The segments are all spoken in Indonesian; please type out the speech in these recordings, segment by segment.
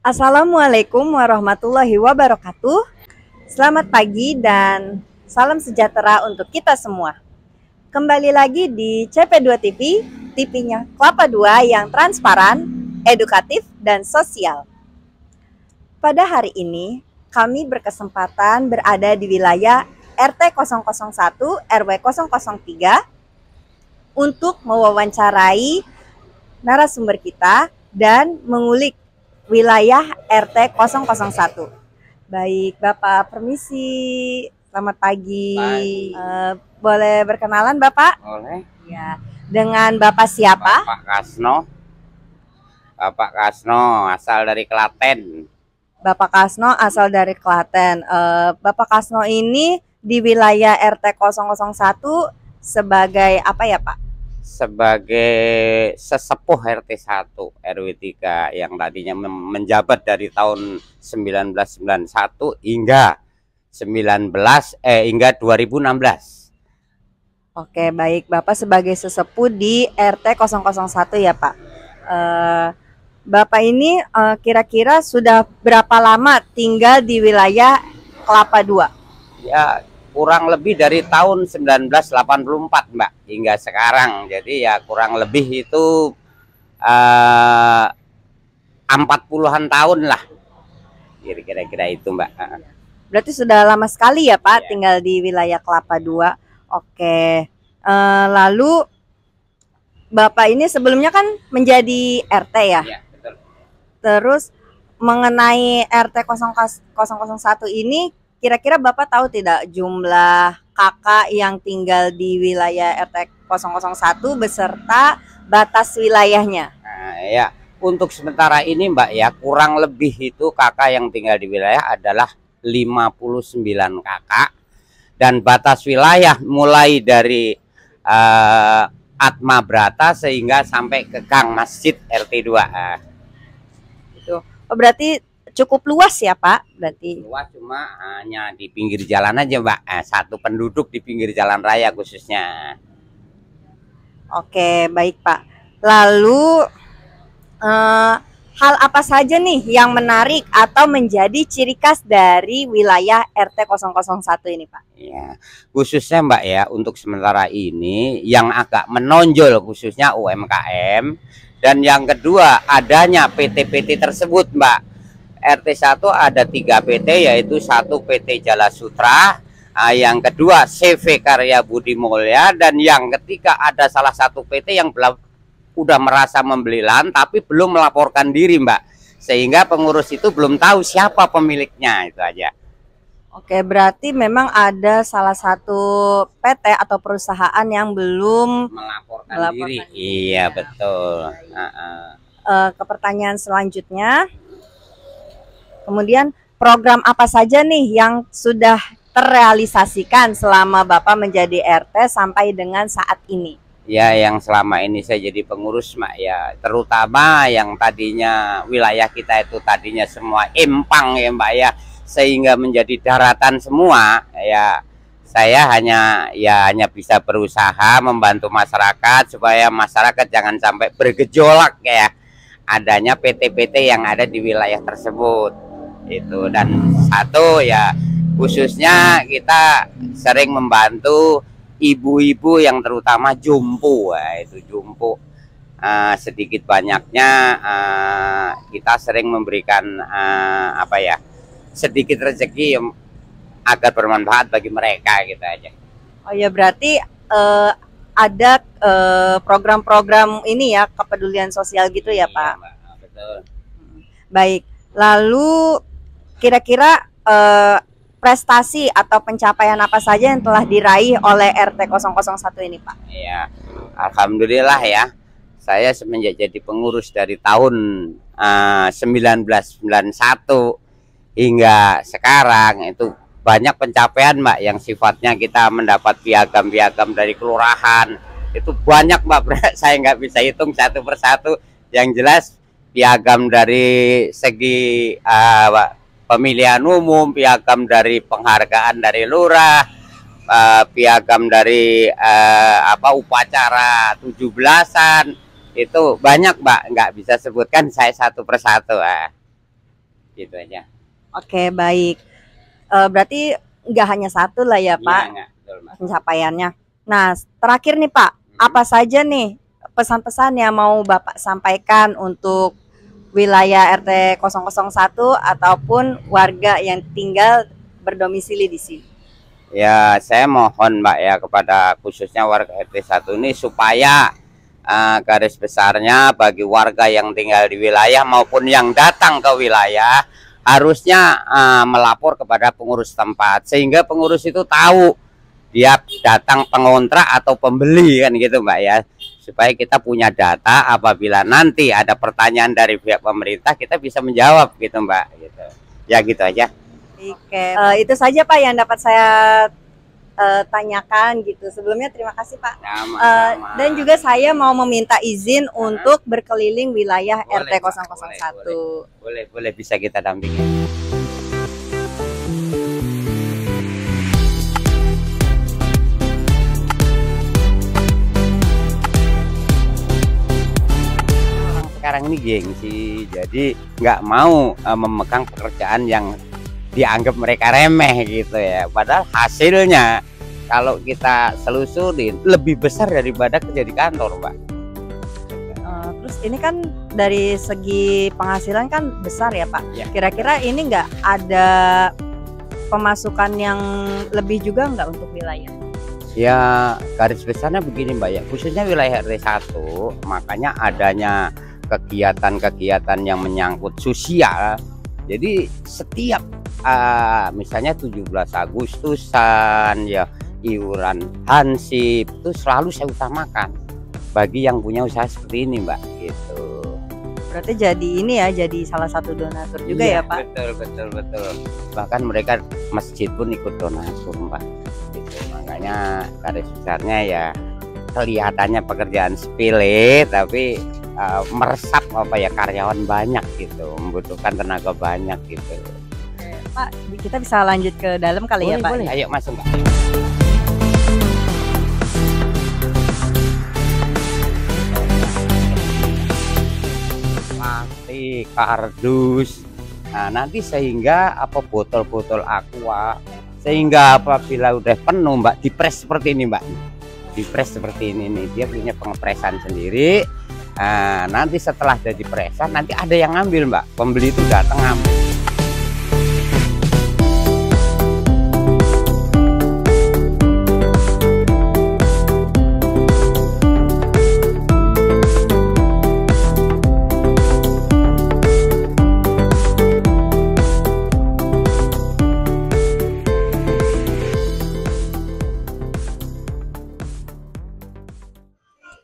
Assalamualaikum warahmatullahi wabarakatuh. Selamat pagi dan salam sejahtera untuk kita semua. Kembali lagi di CP2 TV, TV-nya Kelapa 2 yang transparan, edukatif, dan sosial. Pada hari ini, kami berkesempatan berada di wilayah RT 001 RW 003 untuk mewawancarai narasumber kita dan mengulik wilayah RT 001. Baik, Bapak, permisi. Selamat pagi. Boleh berkenalan, Bapak? Oleh Ya. Dengan Bapak siapa? Bapak Kasno. Bapak Kasno asal dari Klaten. Bapak Kasno asal dari Klaten. Bapak Kasno ini di wilayah RT 001 sebagai apa ya, Pak? Sebagai sesepuh RT 1 RW 3 yang tadinya menjabat dari tahun 1991 hingga 2016. Oke, baik. Bapak sebagai sesepuh di RT 001 ya, Pak. Bapak ini kira-kira sudah berapa lama tinggal di wilayah Kelapa 2? Ya, kurang lebih dari tahun 1984, Mbak, hingga sekarang. Jadi ya kurang lebih itu 40-an tahun lah. Kira-kira itu, Mbak. Berarti sudah lama sekali ya, Pak, Ya. tinggal di wilayah Kelapa 2. Oke. Lalu Bapak ini sebelumnya kan menjadi RT ya? Ya, betul. Terus mengenai RT 001 ini, kira-kira Bapak tahu tidak jumlah kakak yang tinggal di wilayah RT 001 beserta batas wilayahnya? Nah, ya, untuk sementara ini, Mbak, ya kurang lebih itu kakak yang tinggal di wilayah adalah 59 kakak, dan batas wilayah mulai dari Atma Brata sehingga sampai ke Gang Masjid RT 2. Itu. Oh, berarti cukup luas ya, Pak? Berarti Luas, cuma hanya di pinggir jalan aja, Mbak. Satu penduduk di pinggir jalan raya khususnya. oke, baik, Pak. Lalu hal apa saja nih yang menarik atau menjadi ciri khas dari wilayah RT 001 ini, Pak? Ya, khususnya, Mbak, ya untuk sementara ini yang agak menonjol khususnya UMKM, dan yang kedua adanya PT-PT tersebut, Mbak. RT 1 ada 3 PT, yaitu 1 PT Jala Sutra, yang kedua CV Karya Budi Mulya, dan yang ketiga ada salah satu PT yang udah merasa membeli lahan tapi belum melaporkan diri, Mbak, sehingga pengurus itu belum tahu siapa pemiliknya. Itu aja. Oke, berarti memang ada salah satu PT atau perusahaan yang belum Melaporkan diri. Iya, betul. ke pertanyaan selanjutnya. Kemudian program apa saja nih yang sudah terrealisasikan selama Bapak menjadi RT sampai dengan saat ini? Ya, yang selama ini saya jadi pengurus, Mbak, ya terutama yang tadinya wilayah kita itu tadinya semua empang ya, Mbak, ya, sehingga menjadi daratan semua. Ya, saya hanya bisa berusaha membantu masyarakat supaya masyarakat jangan sampai bergejolak ya adanya PT-PT yang ada di wilayah tersebut. Itu, dan satu ya khususnya kita sering membantu ibu-ibu yang terutama jompo. Itu jompo, sedikit banyaknya kita sering memberikan apa ya, sedikit rezeki agar bermanfaat bagi mereka, gitu aja. Oh ya, berarti ada program-program ini ya, kepedulian sosial gitu ya, Pak? Mbak, betul. Baik, lalu kira-kira prestasi atau pencapaian apa saja yang telah diraih oleh RT 001 ini, Pak? Ya, alhamdulillah ya. Saya semenjak jadi pengurus dari tahun 1991 hingga sekarang itu banyak pencapaian, Mbak, yang sifatnya kita mendapat piagam-piagam dari kelurahan. Itu banyak, Mbak. Saya nggak bisa hitung satu persatu. Yang jelas piagam dari segi pemilihan umum, piagam dari penghargaan dari lurah, piagam dari upacara 17-an, itu banyak, Mbak, nggak bisa sebutkan saya satu persatu. gitu aja. Oke, baik. Berarti nggak hanya satu lah ya, Pak, Iya, enggak, betul, Mbak. pencapaiannya. Nah, terakhir nih, Pak, apa saja nih pesan-pesan yang mau Bapak sampaikan untuk wilayah RT 001 ataupun warga yang tinggal berdomisili di sini? Ya, saya mohon Mbak ya kepada khususnya warga RT 1 ini supaya garis besarnya bagi warga yang tinggal di wilayah maupun yang datang ke wilayah harusnya melapor kepada pengurus tempat, sehingga pengurus itu tahu dia datang pengontrak atau pembeli kan gitu Mbak ya, supaya kita punya data apabila nanti ada pertanyaan dari pihak pemerintah kita bisa menjawab gitu Mbak gitu. Ya gitu aja. Oke, itu saja Pak yang dapat saya tanyakan gitu. Sebelumnya terima kasih Pak. Sama-sama. Dan juga saya mau meminta izin untuk berkeliling wilayah Boleh, RT Pak. 001. Boleh bisa kita dampingi. Sekarang ini gengsi, jadi nggak mau memegang pekerjaan yang dianggap mereka remeh gitu ya. Padahal hasilnya kalau kita selusurin lebih besar daripada kerja di kantor, Mbak. Terus ini kan dari segi penghasilan kan besar ya Pak. Ya. Kira-kira ini nggak ada pemasukan yang lebih juga nggak untuk wilayah? Ya garis besarnya begini Mbak ya, khususnya wilayah RT 1, makanya adanya kegiatan-kegiatan yang menyangkut sosial. Jadi setiap misalnya 17 Agustusan ya, iuran hansip itu selalu saya utamakan bagi yang punya usaha seperti ini Mbak gitu. Berarti jadi ini ya, jadi salah satu donatur juga ya Pak? Betul. Bahkan mereka masjid pun ikut donatur Mbak gitu. Makanya garis besarnya ya kelihatannya pekerjaan sepele tapi meresap apa ya karyawan banyak gitu, membutuhkan tenaga banyak gitu. Pak, kita bisa lanjut ke dalam kali ya Pak? Boleh. Ayo masuk Mbak. Plastik, kardus. Nah, nanti sehingga apa botol-botol aqua, sehingga apabila udah penuh Mbak, dipres seperti ini Mbak. Dipres seperti ini nih, dia punya pengepresan sendiri. Nah, nanti setelah jadi presan nanti ada yang ngambil Mbak, pembeli itu datang ngambil.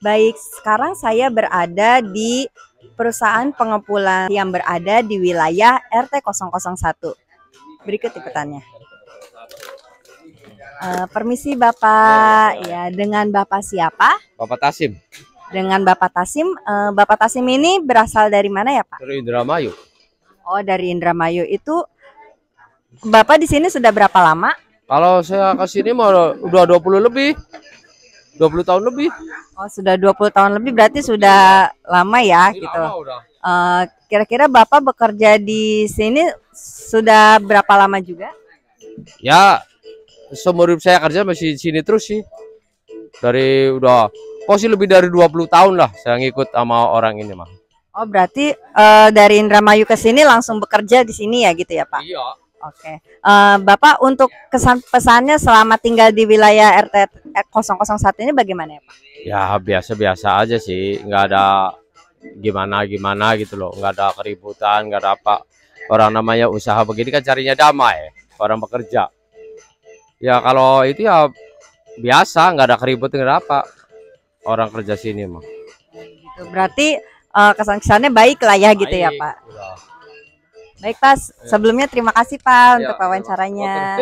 Baik, sekarang saya berada di perusahaan pengepulkan yang berada di wilayah RT 001. Berikut liputannya. Permisi Bapak, ya dengan Bapak siapa? Bapak Tasim Dengan Bapak Tasim. Bapak Tasim ini berasal dari mana ya Pak? dari Indramayu. Oh, dari Indramayu. Itu Bapak di sini sudah berapa lama? Kalau saya ke sini mau udah 20 lebih. 20 tahun lebih. Oh, sudah 20 tahun lebih, berarti sudah lama ya Ini gitu. lama udah. Kira-kira Bapak bekerja di sini sudah berapa lama juga? Ya, seumur hidup saya kerja masih di sini terus sih. Dari udah pasti lebih dari 20 tahun lah saya ngikut sama orang ini mah. Oh, berarti dari Indramayu ke sini langsung bekerja di sini ya gitu ya, Pak? Iya. Oke. Bapak untuk kesan pesannya selama tinggal di wilayah RT 001 ini bagaimana ya, Pak? Ya biasa-biasa aja sih, nggak ada gimana-gimana gitu loh, nggak ada keributan, nggak ada apa. Orang namanya usaha begini kan carinya damai, orang bekerja. Ya kalau itu ya biasa, nggak ada keributan, nggak ada apa. Orang kerja sini mah. Gitu. Berarti kesan-kesannya baik lah ya gitu ya, Baik, Pak? udah. Baik, Pak. Sebelumnya terima kasih, Pak, Ya, untuk wawancaranya.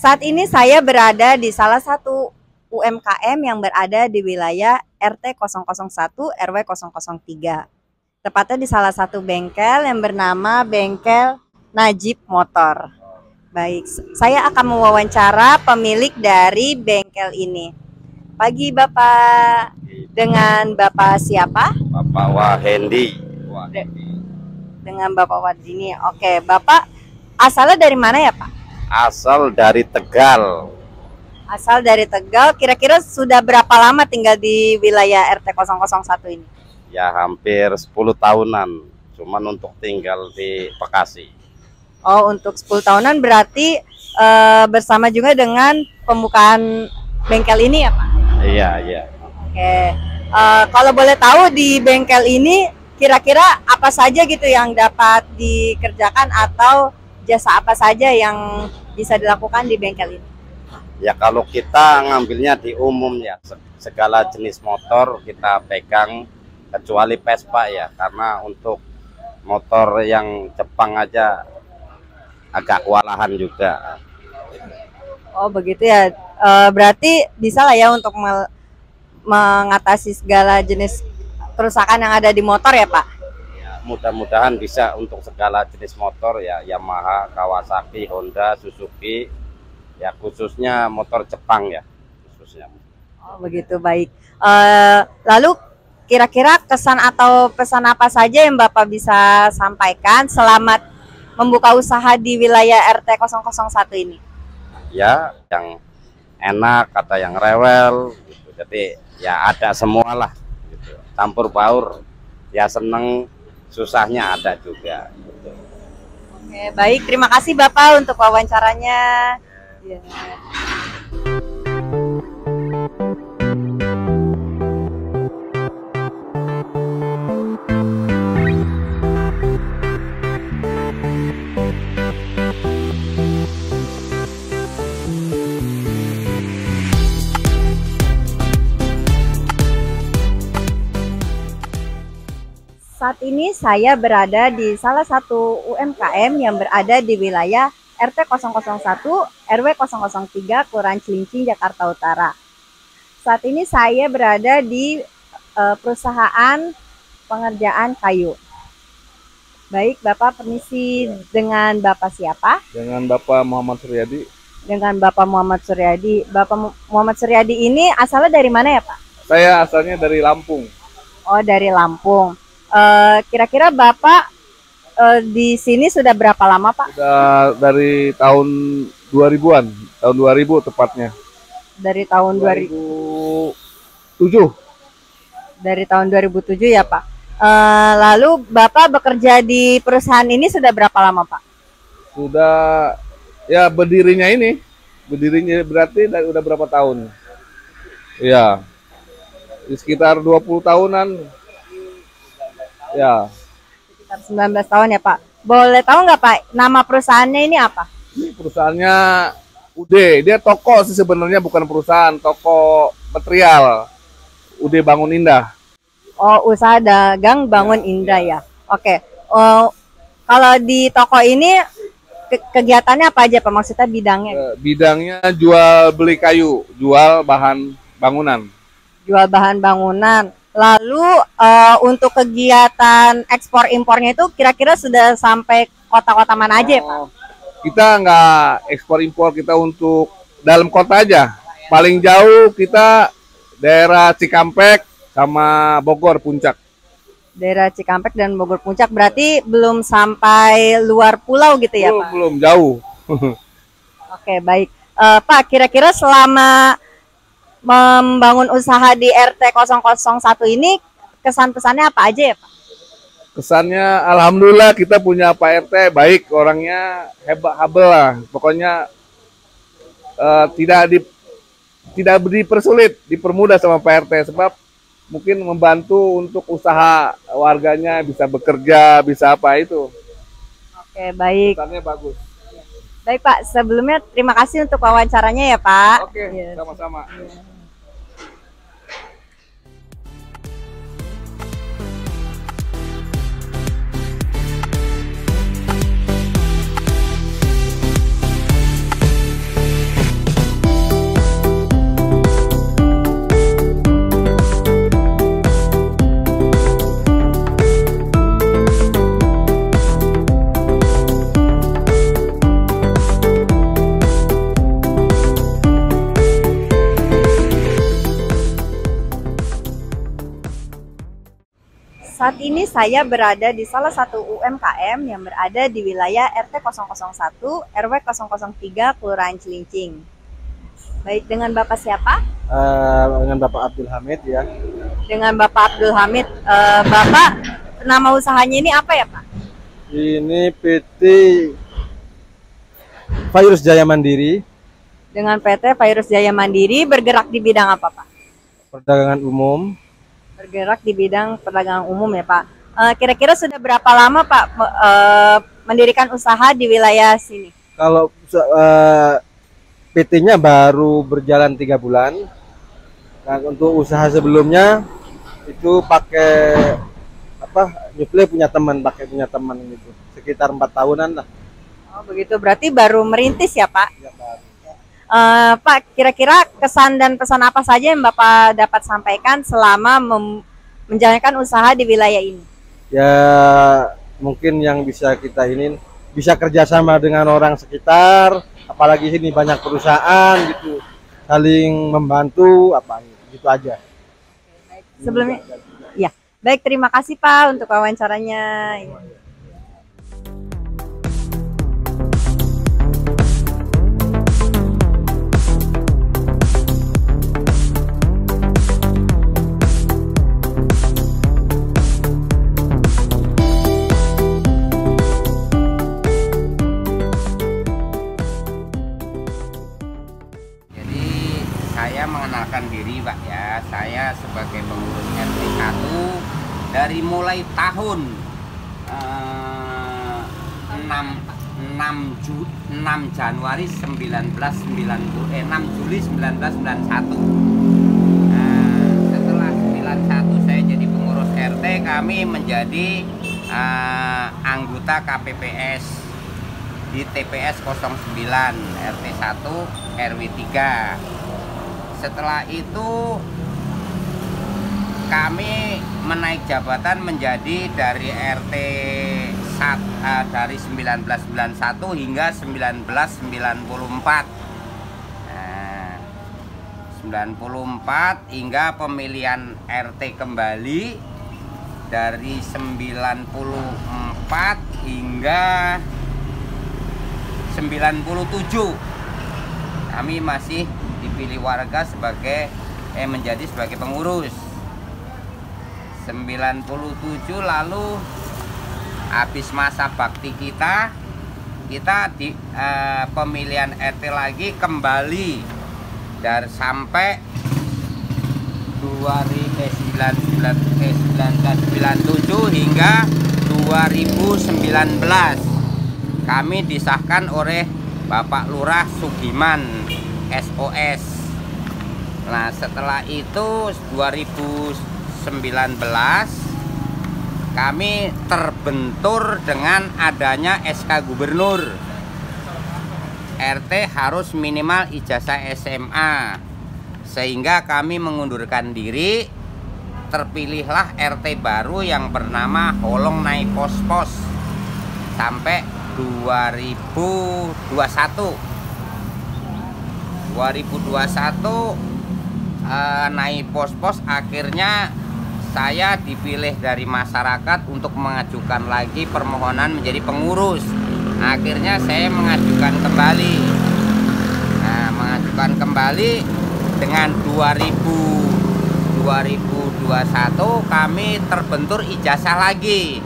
Saat ini saya berada di salah satu UMKM yang berada di wilayah RT 001 RW 003. Tepatnya di salah satu bengkel yang bernama Bengkel Najib Motor. Baik, saya akan mewawancara pemilik dari bengkel ini. Pagi Bapak, dengan Bapak siapa? Bapak Wahendi. Dengan Bapak Wardini. Oke, Bapak asalnya dari mana ya Pak? Asal dari Tegal. Asal dari Tegal, kira-kira sudah berapa lama tinggal di wilayah RT 001 ini? Ya hampir 10 tahunan. Cuman untuk tinggal di Bekasi. Oh, untuk 10 tahunan berarti bersama juga dengan pembukaan bengkel ini ya Pak? Iya, iya. Oke, kalau boleh tahu di bengkel ini kira-kira apa saja gitu yang dapat dikerjakan atau jasa apa saja yang bisa dilakukan di bengkel ini? Ya kalau kita ngambilnya di umum ya, segala jenis motor kita pegang kecuali Vespa ya, karena untuk motor yang Jepang aja agak kewalahan juga. Oh begitu ya, berarti bisa lah ya untuk mengatasi segala jenis kerusakan yang ada di motor ya Pak? Ya, mudah-mudahan bisa untuk segala jenis motor ya, Yamaha, Kawasaki, Honda, Suzuki, ya khususnya motor Jepang ya khususnya. Oh begitu, baik. Lalu kira-kira kesan atau pesan apa saja yang Bapak bisa sampaikan selamat membuka usaha di wilayah RT 001 ini? Ya yang enak, kata yang rewel gitu. Jadi ya ada semualah gitu. Campur baur, ya seneng, susahnya ada juga gitu. Oke, baik, terima kasih Bapak untuk wawancaranya. Ya. Saat ini saya berada di salah satu UMKM yang berada di wilayah RT 001 RW 003 Kelurahan Cilincing, Jakarta Utara. Saat ini saya berada di perusahaan pengerjaan kayu. Baik, Bapak permisi, dengan Bapak siapa? Dengan Bapak Muhammad Suryadi. Dengan Bapak Muhammad Suryadi. Bapak Muhammad Suryadi ini asalnya dari mana ya Pak? Saya asalnya dari Lampung. Oh, dari Lampung. Kira-kira Bapak di sini sudah berapa lama Pak? Sudah dari tahun 2000-an, tahun 2000 tepatnya. Dari tahun 2007. Dari tahun 2007 ya Pak. Lalu Bapak bekerja di perusahaan ini sudah berapa lama Pak? Sudah ya berdirinya berarti udah berapa tahun? Ya, sekitar 20 tahunan. Ya. Sekitar 19 tahun ya Pak. Boleh tahu nggak Pak, nama perusahaannya ini apa? Ini perusahaannya UD. Dia toko sih sebenarnya, bukan perusahaan, toko material. UD Bangun Indah. Oh, usaha dagang Bangun Indah ya. Oke. Kalau di toko ini kegiatannya apa aja Pak? Maksudnya bidangnya? Bidangnya jual beli kayu, jual bahan bangunan. Jual bahan bangunan. Lalu untuk kegiatan ekspor impornya itu kira-kira sudah sampai kota-kota mana aja ya, Pak? Kita nggak ekspor impor, kita untuk dalam kota aja. Paling jauh kita daerah Cikampek sama Bogor Puncak. Daerah Cikampek dan Bogor Puncak berarti belum sampai luar pulau gitu ya Pak? Belum jauh. Oke, baik. Pak, kira-kira selama membangun usaha di RT 001 ini kesan pesannya apa aja ya Pak? Kesannya alhamdulillah kita punya Pak RT baik, orangnya hebel lah. Pokoknya tidak dipersulit, dipermudah sama Pak RT, sebab mungkin membantu untuk usaha warganya bisa bekerja, bisa apa itu. Oke, baik. Kesannya bagus. Baik Pak, sebelumnya terima kasih untuk wawancaranya ya Pak. Oke, sama-sama. Saat ini saya berada di salah satu UMKM yang berada di wilayah RT 001 RW 003 Kelurahan Cilincing. Baik, dengan Bapak siapa? Dengan Bapak Abdul Hamid ya. Dengan Bapak Abdul Hamid. Bapak, nama usahanya ini apa ya Pak? Ini PT Virus Jaya Mandiri, Dengan PT Virus Jaya Mandiri bergerak di bidang apa Pak? perdagangan umum. Bergerak di bidang perdagangan umum ya Pak. Kira-kira sudah berapa lama Pak mendirikan usaha di wilayah sini? Kalau PT-nya baru berjalan 3 bulan. Nah, untuk usaha sebelumnya itu pakai nyuplai punya teman gitu. Sekitar 4 tahunan lah. Oh begitu, berarti baru merintis ya Pak? Ya, baru. Pak, kira-kira kesan dan pesan apa saja yang Bapak dapat sampaikan selama menjalankan usaha di wilayah ini? Ya mungkin yang bisa kita ini bisa kerjasama dengan orang sekitar, apalagi sini banyak perusahaan gitu, saling membantu gitu aja. Sebelumnya, ya baik, terima kasih Pak untuk wawancaranya. Saya mengenalkan diri Pak ya, saya sebagai pengurus RT 1 dari mulai tahun 6 Januari 6 Juli 1991. Setelah 91 saya jadi pengurus RT, kami menjadi anggota KPPS di TPS 09 RT 1 RW 3. Setelah itu kami menaik jabatan menjadi dari RT dari 1991 hingga 1994. 94 hingga pemilihan RT kembali dari 94 hingga 97. Kami masih dipilih warga sebagai menjadi sebagai pengurus. 97 lalu habis masa bakti kita di pemilihan RT lagi kembali dari sampai 1997 hingga 2019 kami disahkan oleh Bapak Lurah Sugiman SOS. Nah, setelah itu 2019 kami terbentur dengan adanya SK Gubernur. RT harus minimal ijazah SMA. Sehingga kami mengundurkan diri, terpilihlah RT baru yang bernama Holong Nai Pos-Pos sampai 2021 naik pos-pos. Akhirnya saya dipilih dari masyarakat untuk mengajukan lagi permohonan menjadi pengurus. Akhirnya saya mengajukan kembali. Nah, mengajukan kembali dengan 2021 kami terbentur ijazah lagi.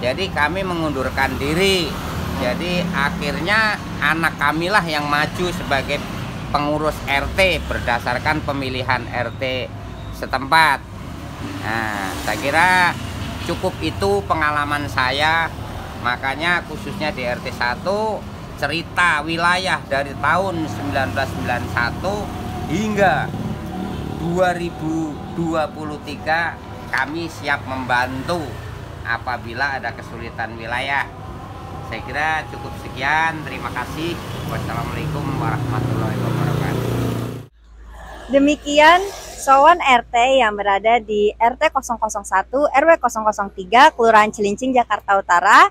Jadi kami mengundurkan diri. Jadi akhirnya anak kamilah yang maju sebagai pengurus RT berdasarkan pemilihan RT setempat. Nah, saya kira cukup itu pengalaman saya. Makanya khususnya di RT 1 cerita wilayah dari tahun 1991 hingga 2023 kami siap membantu apabila ada kesulitan wilayah. Saya kira cukup sekian. Terima kasih. Wassalamualaikum warahmatullahi wabarakatuh. Demikian Sowan RT yang berada di RT 001 RW 003 Kelurahan Cilincing, Jakarta Utara.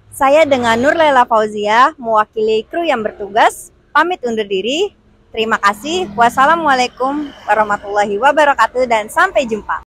Saya dengan Nur Lela Fauzia mewakili kru yang bertugas pamit undur diri. Terima kasih. Wassalamualaikum warahmatullahi wabarakatuh dan sampai jumpa.